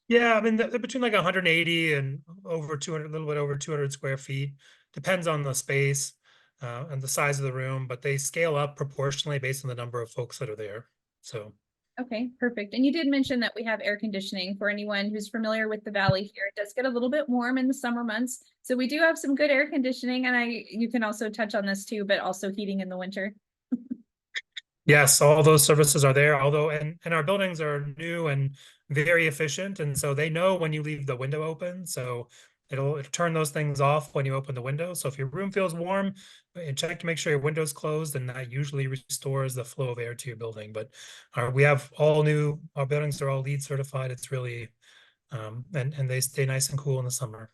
Yeah, I mean, they're between like 180 and over 200, a little bit over 200 square feet. Depends on the space and the size of the room, but they scale up proportionally based on the number of folks that are there. So. Okay, perfect. And you did mention that we have air conditioning for anyone who's familiar with the valley here. It does get a little bit warm in the summer months. So we do have some good air conditioning, and you can also touch on this too, but also heating in the winter. Yes, all those services are there, although, and our buildings are new and very efficient. And so they know when you leave the window open. So it'll turn those things off when you open the window. So if your room feels warm, check to make sure your window's closed, and that usually restores the flow of air to your building. But we have our buildings are all LEED certified. It's really, and they stay nice and cool in the summer.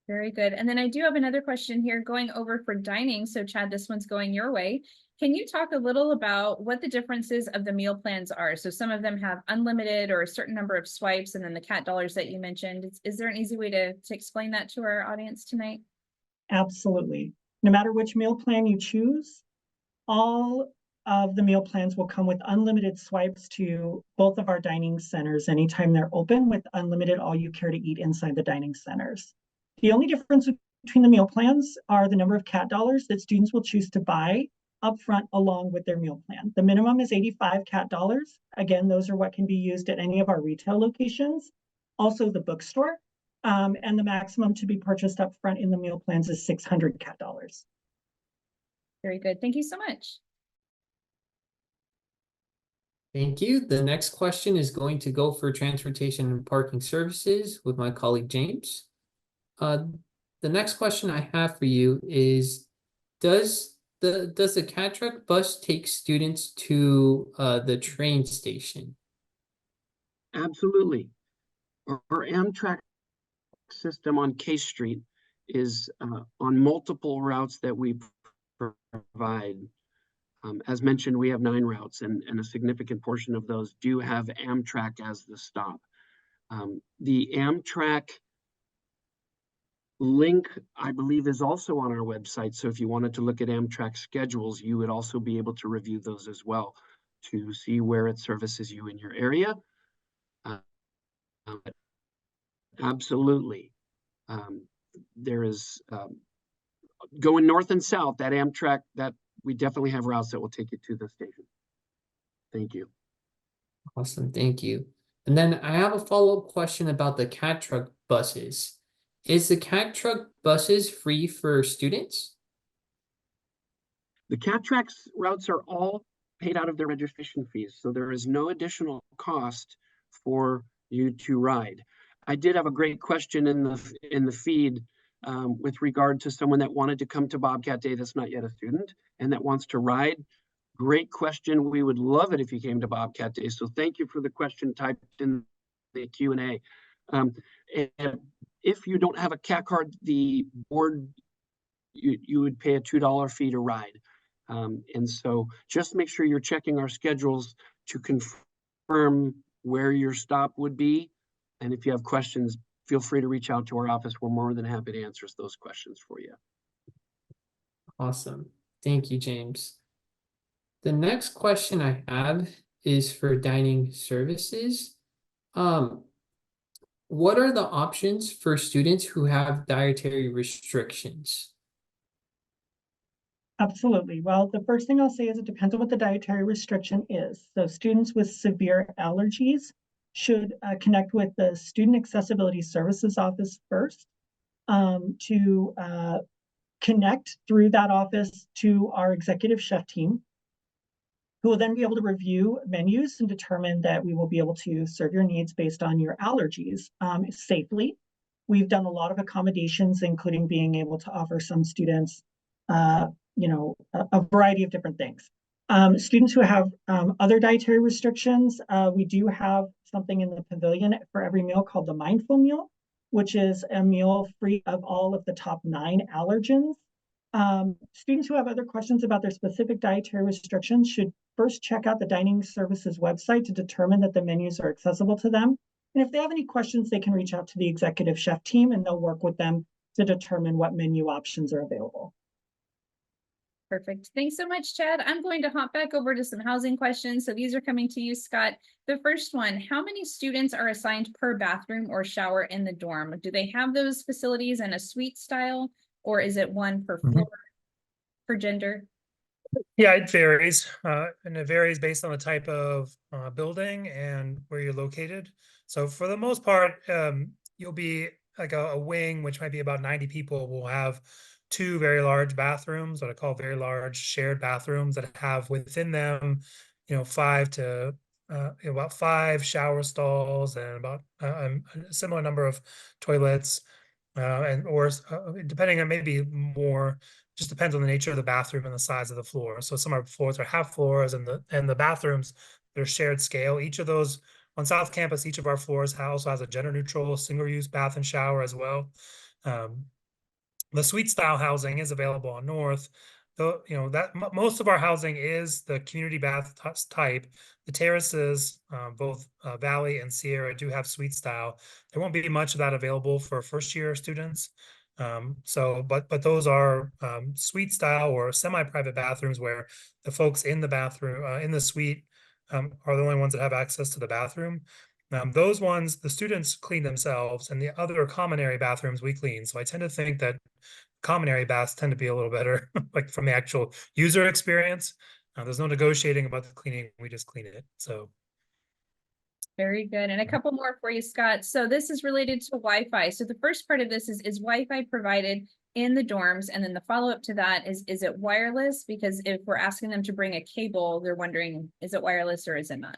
Very good. And then I do have another question here going over for dining. So Chad, this one's going your way. Can you talk a little about what the differences of the meal plans are? So some of them have unlimited or a certain number of swipes, and then the cat dollars that you mentioned. Is there an easy way to explain that to our audience tonight? Absolutely. No matter which meal plan you choose, all of the meal plans will come with unlimited swipes to both of our dining centers anytime they're open, with unlimited all you care to eat inside the dining centers. The only difference between the meal plans are the number of cat dollars that students will choose to buy upfront along with their meal plan. The minimum is 85 cat dollars. Again, those are what can be used at any of our retail locations, also the bookstore. And the maximum to be purchased upfront in the meal plans is 600 cat dollars. Very good. Thank you so much. Thank you. The next question is going to go for transportation and parking services with my colleague James. The next question I have for you is, does the cat truck bus take students to the train station? Absolutely. Our Amtrak system on K Street is on multiple routes that we provide. As mentioned, we have 9 routes, and a significant portion of those do have Amtrak as the stop. The Amtrak link, I believe, is also on our website. So if you wanted to look at Amtrak schedules, you would also be able to review those as well to see where it services you in your area. Absolutely. There is going north and south, that Amtrak, that we definitely have routes that will take you to the station. Thank you. Awesome, thank you. And then I have a follow-up question about the cat truck buses. Is the cat truck buses free for students? The cat tracks routes are all paid out of their registration fees, so there is no additional cost for you to ride. I did have a great question in the feed with regard to someone that wanted to come to Bobcat Day that's not yet a student and that wants to ride. Great question. We would love it if you came to Bobcat Day. So thank you for the question typed in the Q&A. And If you don't have a CAT card, the board, you would pay a $2 fee to ride. And so just make sure you're checking our schedules to confirm where your stop would be. And if you have questions, feel free to reach out to our office. We're more than happy to answer those questions for you. Awesome. Thank you, James. The next question I have is for dining services. What are the options for students who have dietary restrictions? Absolutely. Well, the first thing I'll say is it depends on what the dietary restriction is. So students with severe allergies should connect with the Student Accessibility Services Office first to connect through that office to our executive chef team, who will then be able to review menus and determine that we will be able to serve your needs based on your allergies safely. We've done a lot of accommodations, including being able to offer some students a variety of different things. Students who have other dietary restrictions, we do have something in the pavilion for every meal called the Mindful Meal, which is a meal free of all of the top 9 allergens. Students who have other questions about their specific dietary restrictions should first check out the dining services website to determine that the menus are accessible to them. And if they have any questions, they can reach out to the executive chef team and they'll work with them to determine what menu options are available. Perfect. Thanks so much, Chad. I'm going to hop back over to some housing questions. So these are coming to you, Scott. The first one, how many students are assigned per bathroom or shower in the dorm? Do they have those facilities in a suite style, or is it one per floor, per gender? Yeah, it varies, and it varies based on the type of building and where you're located. So for the most part, you'll be like a wing, which might be about 90 people, will have 2 very large bathrooms, what I call very large shared bathrooms that have within them, 5 to about 5 shower stalls and about a similar number of toilets, or depending on maybe more. Just depends on the nature of the bathroom and the size of the floor. So some of our floors are half floors, and the bathrooms that are shared scale. Each of those on South Campus, each of our floors also has a gender neutral single use bath and shower as well. The suite style housing is available on North. Though that most of our housing is the community bath type. The terraces, both Valley and Sierra, do have suite style. There won't be much of that available for first year students. But those are suite style or semi-private bathrooms where the folks in the bathroom in the suite are the only ones that have access to the bathroom. Those ones, the students clean themselves, and the other common area bathrooms we clean. So I tend to think that common area baths tend to be a little better, like from the actual user experience. There's no negotiating about the cleaning; we just clean it. So. Very good. And a couple more for you, Scott. So this is related to Wi-Fi. So the first part of this is Wi-Fi provided in the dorms? And then the follow-up to that is it wireless? Because if we're asking them to bring a cable, they're wondering, is it wireless or is it not?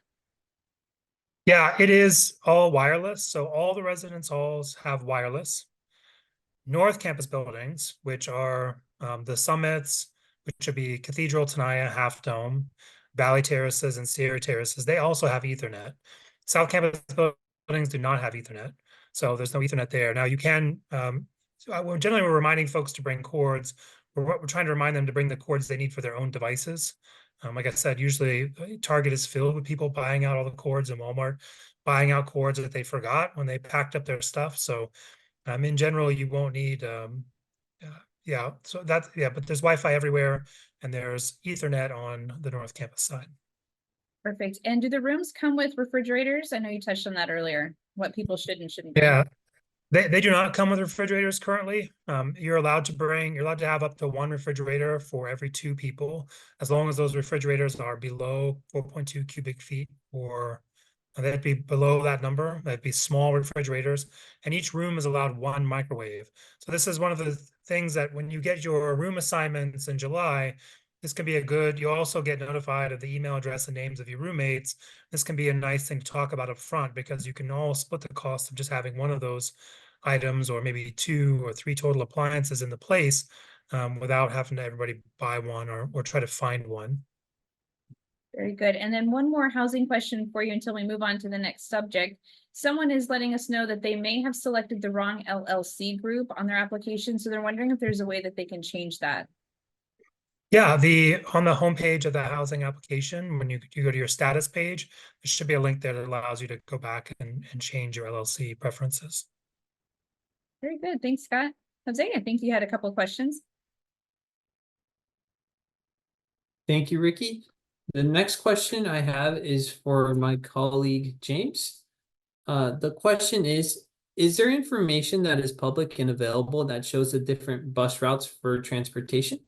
Yeah, it is all wireless. So all the residence halls have wireless. North Campus buildings, which are the Summits, which would be Cathedral, Tenaya, Half Dome, Valley Terraces, and Sierra Terraces, they also have Ethernet. South Campus buildings do not have Ethernet, so there's no Ethernet there. Now you can, generally we're reminding folks to bring cords. We're trying to remind them to bring the cords they need for their own devices. Like I said, usually Target is filled with people buying out all the cords, and Walmart buying out cords that they forgot when they packed up their stuff. So in general, you won't need, but there's Wi-Fi everywhere, and there's Ethernet on the North Campus side. Perfect. And do the rooms come with refrigerators? I know you touched on that earlier, what people should and shouldn't bring. Yeah, they do not come with refrigerators currently. You're allowed to have up to 1 refrigerator for every 2 people, as long as those refrigerators are below 4.2 cubic feet, or they'd be below that number. That'd be small refrigerators, and each room is allowed 1 microwave. So this is one of the things that when you get your room assignments in July, this can be you'll also get notified of the email address and names of your roommates. This can be a nice thing to talk about up front, because you can all split the cost of just having one of those items, or maybe 2 or 3 total appliances in the place, without having to everybody buy one or try to find one. Very good. And then one more housing question for you until we move on to the next subject. Someone is letting us know that they may have selected the wrong LLC group on their application. So they're wondering if there's a way that they can change that. Yeah, on the homepage of the housing application, when you go to your status page, there should be a link there that allows you to go back and change your LLC preferences. Very good. Thanks, Scott. Jose, I think you had a couple of questions. Thank you, Ricky. The next question I have is for my colleague, James. The question is there information that is public and available that shows the different bus routes for transportation?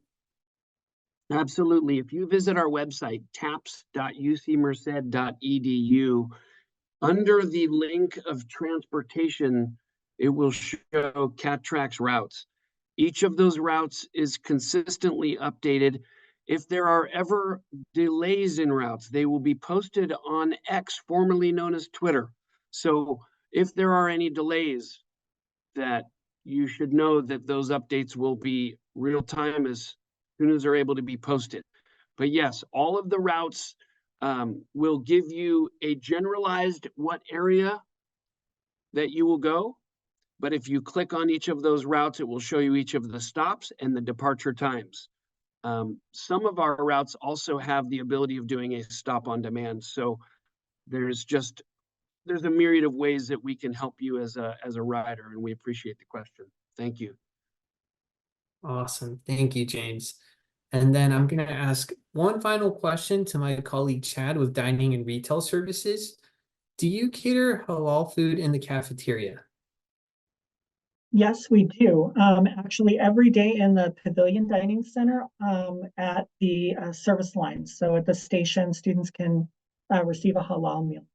Absolutely. If you visit our website, taps.ucmerced.edu, under the link of transportation, it will show CatTrax routes. Each of those routes is consistently updated. If there are ever delays in routes, they will be posted on X, formerly known as Twitter. So if there are any delays, that you should know that those updates will be real time as soon as they're able to be posted. But yes, all of the routes will give you a generalized what area that you will go. But if you click on each of those routes, it will show you each of the stops and the departure times. Some of our routes also have the ability of doing a stop on demand. So there's a myriad of ways that we can help you as a rider, and we appreciate the question. Thank you. Awesome. Thank you, James. And then I'm going to ask one final question to my colleague Chad with Dining and Retail Services. Do you cater halal food in the cafeteria? Yes, we do. Actually, every day in the Pavilion Dining Center at the service lines. So at the station, students can receive a halal meal.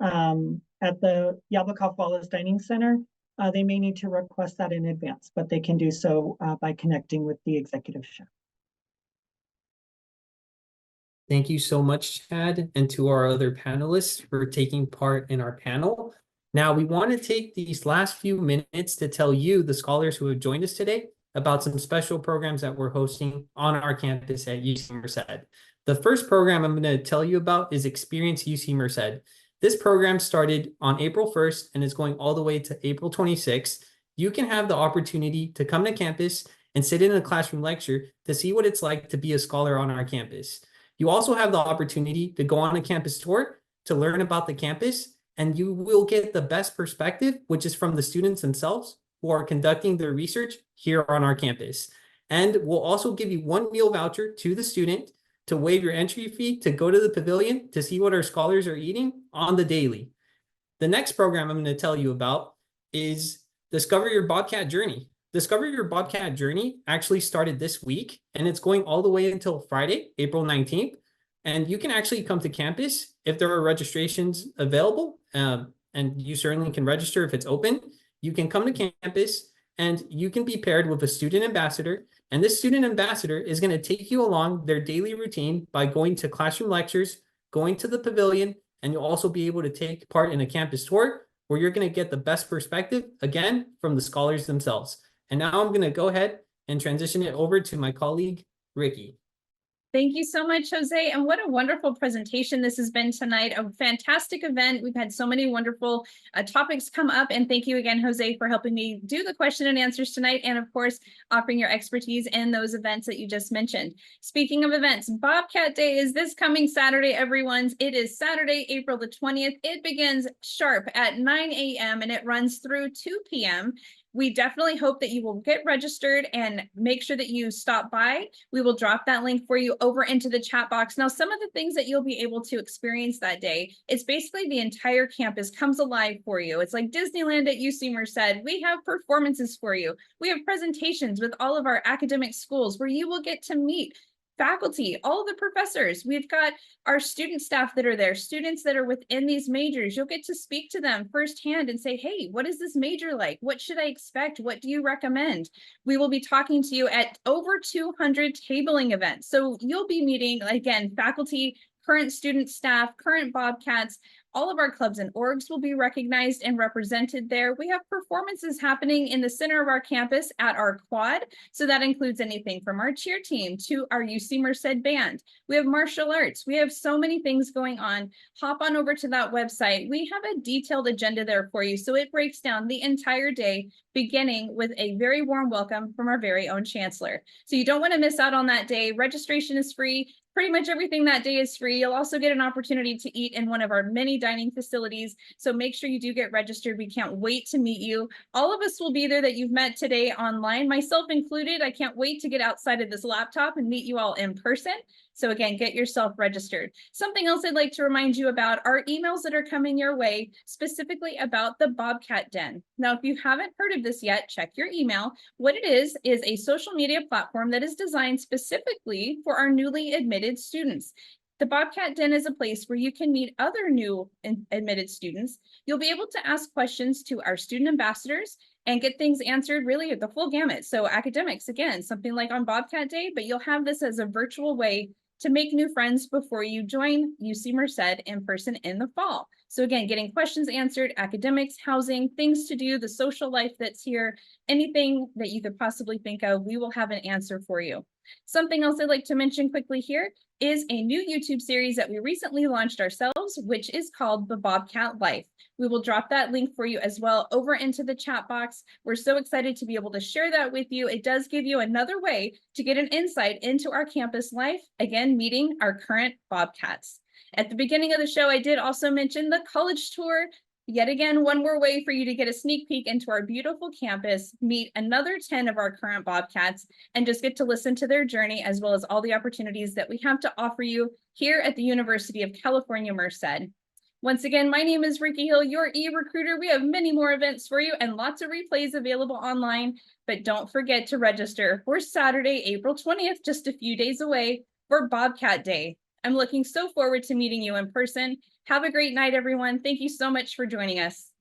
At the Yablokov Wallace Dining Center, they may need to request that in advance, but they can do so by connecting with the executive chef. Thank you so much, Chad, and to our other panelists for taking part in our panel. Now, we want to take these last few minutes to tell you, the scholars who have joined us today, about some special programs that we're hosting on our campus at UC Merced. The first program I'm going to tell you about is Experience UC Merced. This program started on April 1st and is going all the way to April 26th. You can have the opportunity to come to campus and sit in a classroom lecture to see what it's like to be a scholar on our campus. You also have the opportunity to go on a campus tour to learn about the campus, and you will get the best perspective, which is from the students themselves who are conducting their research here on our campus. And we'll also give you one meal voucher to the student to waive your entry fee to go to the pavilion to see what our scholars are eating on the daily. The next program I'm going to tell you about is Discover Your Bobcat Journey. Discover Your Bobcat Journey actually started this week, and it's going all the way until Friday, April 19th. And you can actually come to campus if there are registrations available, and you certainly can register if it's open. You can come to campus and you can be paired with a student ambassador. And this student ambassador is going to take you along their daily routine by going to classroom lectures, going to the pavilion, and you'll also be able to take part in a campus tour where you're going to get the best perspective, again, from the scholars themselves. And now I'm going to go ahead and transition it over to my colleague, Ricky. Thank you so much, Jose. And what a wonderful presentation this has been tonight. A fantastic event. We've had so many wonderful topics come up. And thank you again, Jose, for helping me do the question and answers tonight. And of course, offering your expertise in those events that you just mentioned. Speaking of events, Bobcat Day is this coming Saturday, everyone. It is Saturday, April the 20th. It begins sharp at 9 a.m. and it runs through 2 p.m. We definitely hope that you will get registered and make sure that you stop by. We will drop that link for you over into the chat box. Now, some of the things that you'll be able to experience that day, it's basically the entire campus comes alive for you. It's like Disneyland at UC Merced. We have performances for you. We have presentations with all of our academic schools where you will get to meet faculty, all the professors. We've got our student staff that are there, students that are within these majors. You'll get to speak to them firsthand and say, hey, what is this major like? What should I expect? What do you recommend? We will be talking to you at over 200 tabling events. So you'll be meeting, again, faculty, current student staff, current Bobcats. All of our clubs and orgs will be recognized and represented there. We have performances happening in the center of our campus at our quad. So that includes anything from our cheer team to our UC Merced band. We have martial arts. We have so many things going on. Hop on over to that website. We have a detailed agenda there for you. So it breaks down the entire day, beginning with a very warm welcome from our very own chancellor. So you don't want to miss out on that day. Registration is free. Pretty much everything that day is free. You'll also get an opportunity to eat in one of our many dining facilities. So make sure you do get registered. We can't wait to meet you. All of us will be there that you've met today online, myself included. I can't wait to get outside of this laptop and meet you all in person. So again, get yourself registered. Something else I'd like to remind you about are emails that are coming your way, specifically about the Bobcat Den. Now, if you haven't heard of this yet, check your email. What it is a social media platform that is designed specifically for our newly admitted students. The Bobcat Den is a place where you can meet other new admitted students. You'll be able to ask questions to our student ambassadors and get things answered really at the full gamut. So academics, again, something like on Bobcat Day, but you'll have this as a virtual way to make new friends before you join UC Merced in person in the fall. So again, getting questions answered, academics, housing, things to do, the social life that's here, anything that you could possibly think of, we will have an answer for you. Something else I'd like to mention quickly here is a new YouTube series that we recently launched ourselves, which is called The Bobcat Life. We will drop that link for you as well over into the chat box. We're so excited to be able to share that with you. It does give you another way to get an insight into our campus life, again, meeting our current Bobcats. At the beginning of the show, I did also mention the college tour. Yet again, one more way for you to get a sneak peek into our beautiful campus, meet another 10 of our current Bobcats, and just get to listen to their journey, as well as all the opportunities that we have to offer you here at the University of California, Merced. Once again, my name is Ricky Hill, your e-recruiter. We have many more events for you and lots of replays available online, but don't forget to register for Saturday, April 20th, just a few days away, for Bobcat Day. I'm looking so forward to meeting you in person. Have a great night, everyone. Thank you so much for joining us.